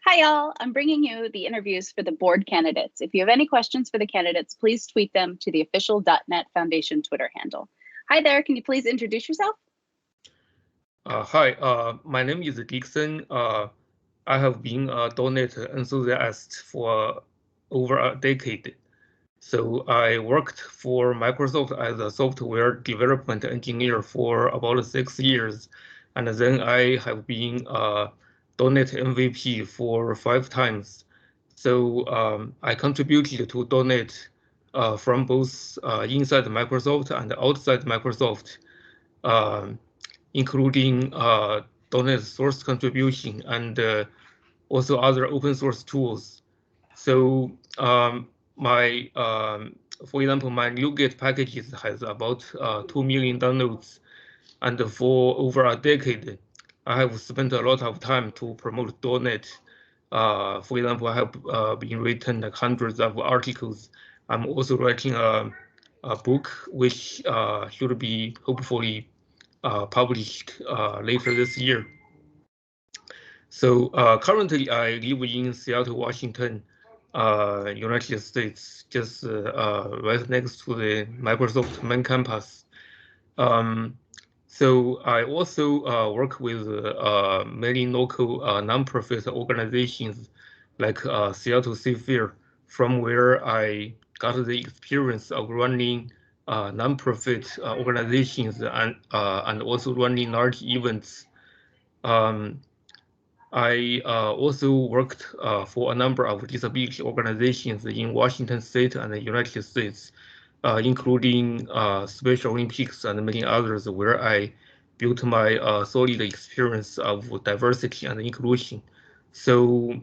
Hi, y'all. I'm bringing you the interviews for the board candidates. If you have any questions for the candidates, please tweet them to the official .NET Foundation Twitter handle. Hi there. Can you please introduce yourself? Hi, my name is Dixin. I have been a .NET enthusiast for over a decade. So I worked for Microsoft as a software development engineer for about 6 years. And then I have been a .NET MVP for 5 times. So I contributed to .NET from both inside Microsoft and outside Microsoft, including .NET source contribution and also other open source tools. So for example, my NuGet packages has about 2 million downloads, and for over a decade, I have spent a lot of time to promote .NET. For example, I have been written like hundreds of articles. I'm also writing a book which should be hopefully published later this year. So currently, I live in Seattle, Washington, United States, just right next to the Microsoft main campus. So I also work with many local nonprofit organizations like Seattle Safe Fair, from where I got the experience of running nonprofit organizations and also running large events. I also worked for a number of disability organizations in Washington State and the United States, including Special Olympics and many others, where I built my solid experience of diversity and inclusion. So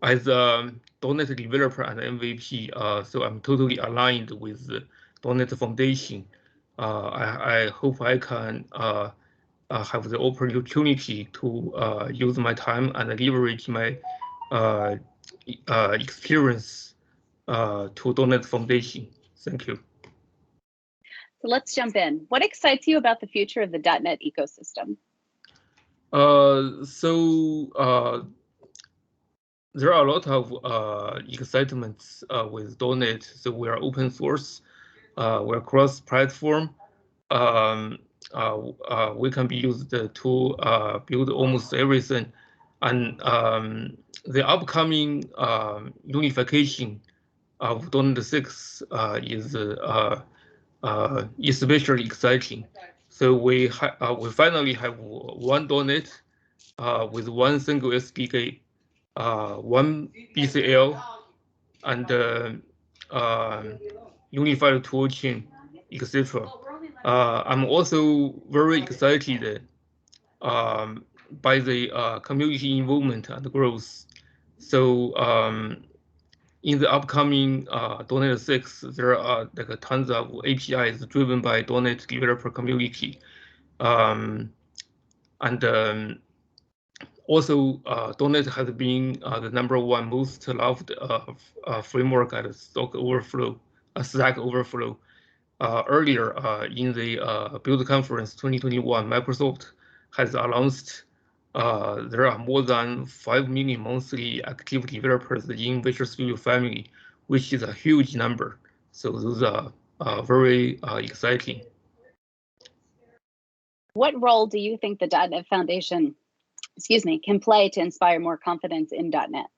as a .NET developer and MVP, so I'm totally aligned with the .NET Foundation. I hope I can have the opportunity to use my time and leverage my experience to .NET Foundation. Thank you. So let's jump in. What excites you about the future of the .NET ecosystem? There are a lot of excitements with .NET. So we are open source, we're cross-platform. We can be used to build almost everything. And the upcoming unification of .NET 6 is especially exciting. So we finally have one .NET with one single SDK, one BCL, and unified toolchain, etc. I'm also very excited by the community involvement and growth. So in the upcoming .NET 6, there are like tons of APIs driven by .NET developer community. Also, .NET has been the #1 most loved framework at Stack Overflow. Earlier in the Build Conference 2021, Microsoft has announced there are more than 5 million monthly active developers in Visual Studio family, which is a huge number. So those are very exciting. What role do you think the .NET Foundation, can play to inspire more confidence in .NET?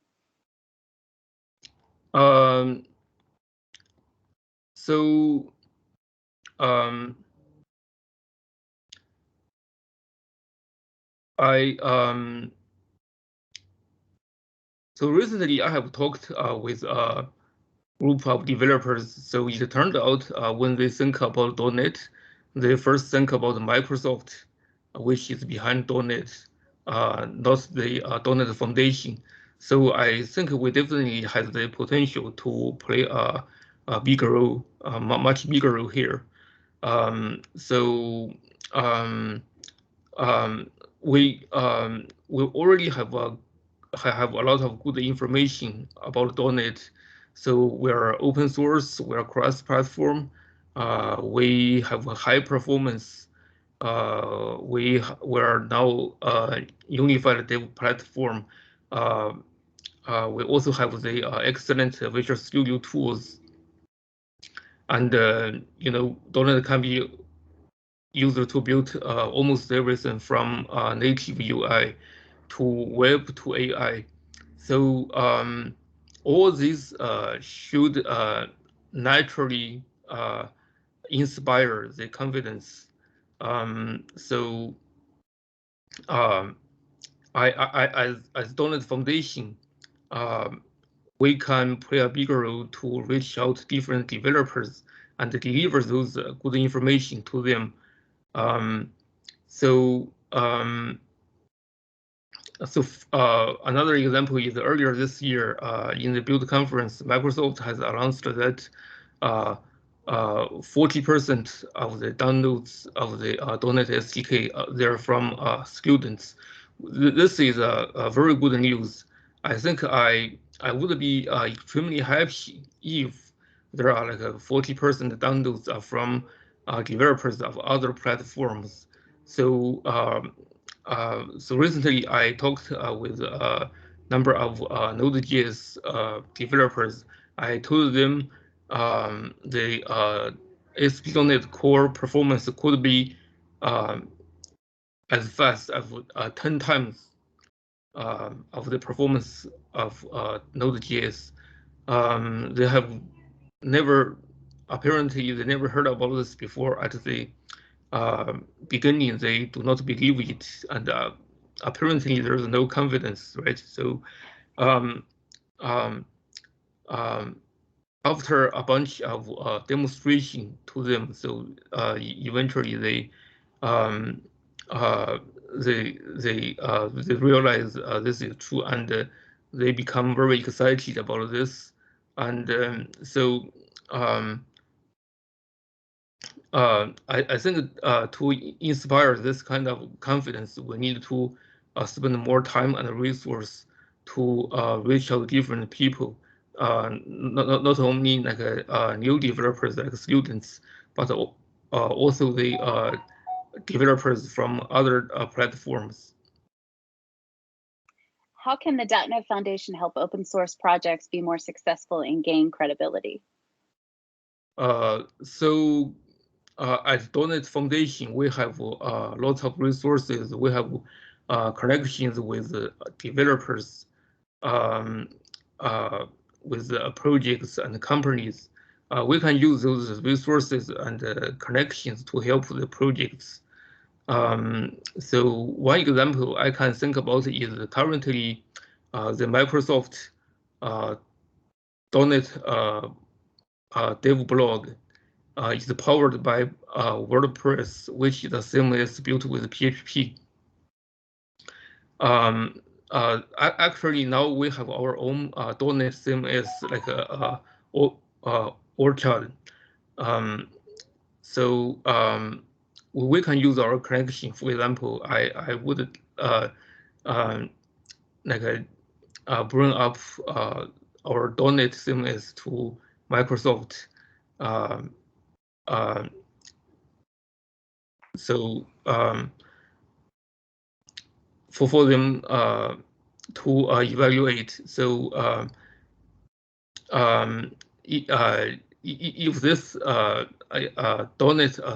So recently I have talked with a group of developers. So it turned out when they think about .NET, they first think about Microsoft, which is behind .NET, not the .NET Foundation. So I think we definitely have the potential to play a bigger role, much bigger role here. We already have a lot of good information about .NET. So we are open source, we are cross-platform, we have a high performance. We are now a unified dev platform we also have the excellent Visual Studio tools, and .NET can be used to build almost everything from native UI to web to AI. So all these should naturally inspire the confidence. So as .NET Foundation, we can play a bigger role to reach out to different developers and deliver those good information to them. Another example is earlier this year in the Build conference, Microsoft has announced that 40% of the downloads of the .NET SDK they're from students. This is a very good news. I think I would be extremely happy if there are like 40% downloads are from developers of other platforms. So so recently I talked with a number of Node.js developers. I told them the ASP.NET Core performance could be as fast as 10 times of the performance of Node.js. They have apparently they never heard about this before at the beginning. They do not believe it, and apparently there is no confidence, right? So after a bunch of demonstration to them, so eventually they realize this is true, and they become very excited about this. And so I think to inspire this kind of confidence, we need to spend more time and resource to reach out to different people, not only like new developers like students, but also the developers from other platforms. How can the .NET Foundation help open source projects be more successful and gain credibility? So at .NET Foundation, we have lots of resources. We have connections with developers, with projects and companies. We can use those resources and connections to help the projects. So one example I can think about is currently the Microsoft .NET dev blog is powered by WordPress, which is the same as built with PHP. Actually, now we have our own .NET CMS, like Orchard. So we can use our connection. For example, I would bring up our .NET CMS to Microsoft. So for them to evaluate. So if this .NET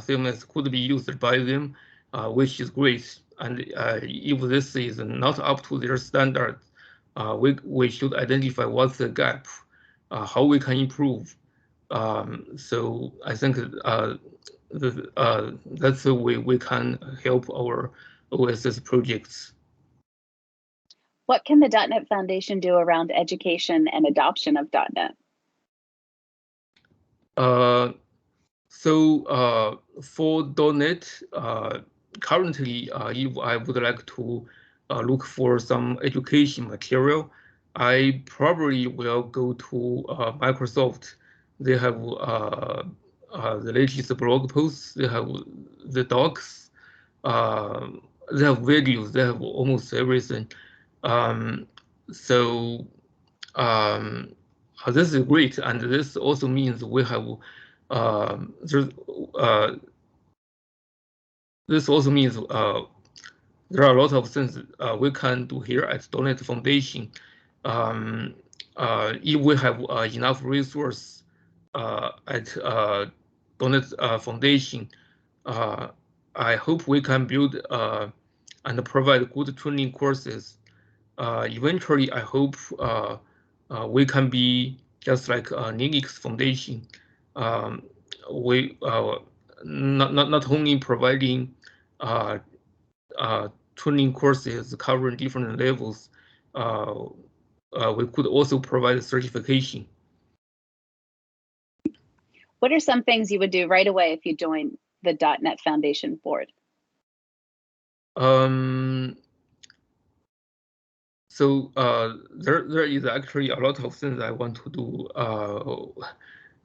CMS could be used by them, which is great, and if this is not up to their standard, we should identify what's the gap, how we can improve. So I think that's the way we can help our OSS projects. What can the .NET Foundation do around education and adoption of .NET? So for .NET, currently, if I would like to look for some education material, I probably will go to Microsoft. They have the latest blog posts, they have the docs, they have videos, they have almost everything. So this is great, and this also means we have this also means there are a lot of things we can do here at Donate Foundation. If we have enough resource at Donate Foundation, I hope we can build and provide good training courses. Eventually, I hope we can be just like Linux Foundation. We not only providing training courses covering different levels, we could also provide certification. What are some things you would do right away if you join the .NET Foundation board? So there is actually a lot of things I want to do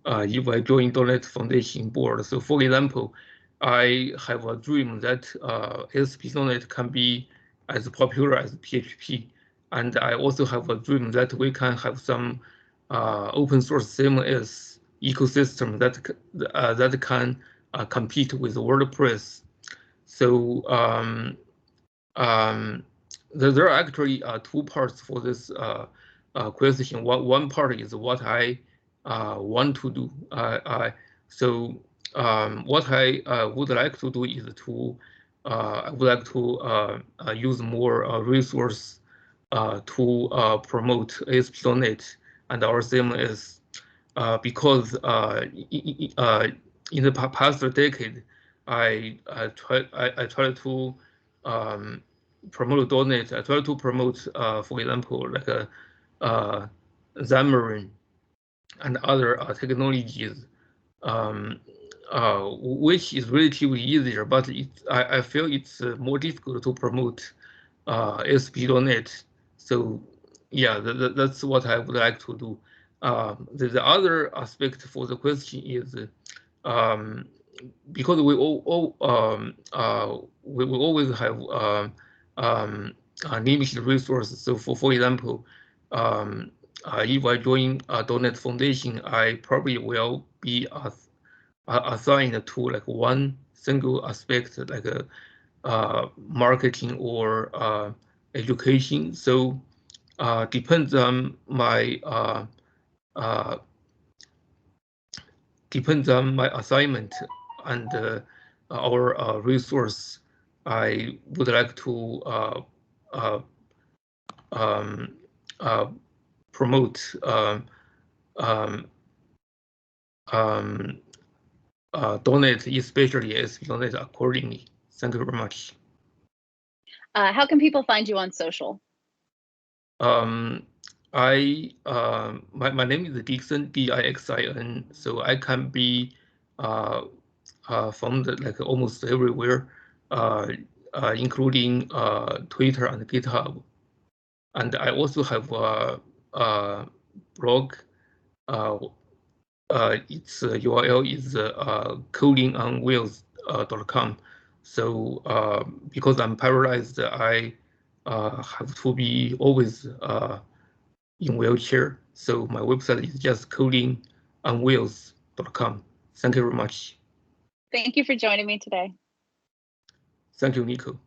if I join .NET Foundation board. So for example, I have a dream that ASP.NET can be as popular as PHP. And I also have a dream that we can have some open source CMS ecosystem that can compete with WordPress. So there are actually two parts for this question. One part is what I want to do. What I would like to do is I would like to use more resource to promote ASP.NET and our CMS because in the past decade, I tried to promote .NET. I try to promote, for example, like Xamarin and other technologies, which is relatively easier, but I feel it's more difficult to promote ASP.NET. So yeah, that's what I would like to do. The other aspect for the question is because we always have limited resources. So for example, if I join .NET Foundation, I probably will be assigned to like one single aspect, like marketing or education. So depends on my assignment and our resource. I would like to promote donate, especially ASP.NET accordingly. Thank you very much. How can people find you on social? My name is Dixin, Dixin. So I can be found like almost everywhere, including Twitter and GitHub. And I also have a blog. Its URL is codingonwheels.com. So because I'm paralyzed, I have to be always in wheelchair. So my website is just codingonwheels.com. Thank you very much. Thank you for joining me today. Thank you, Nico.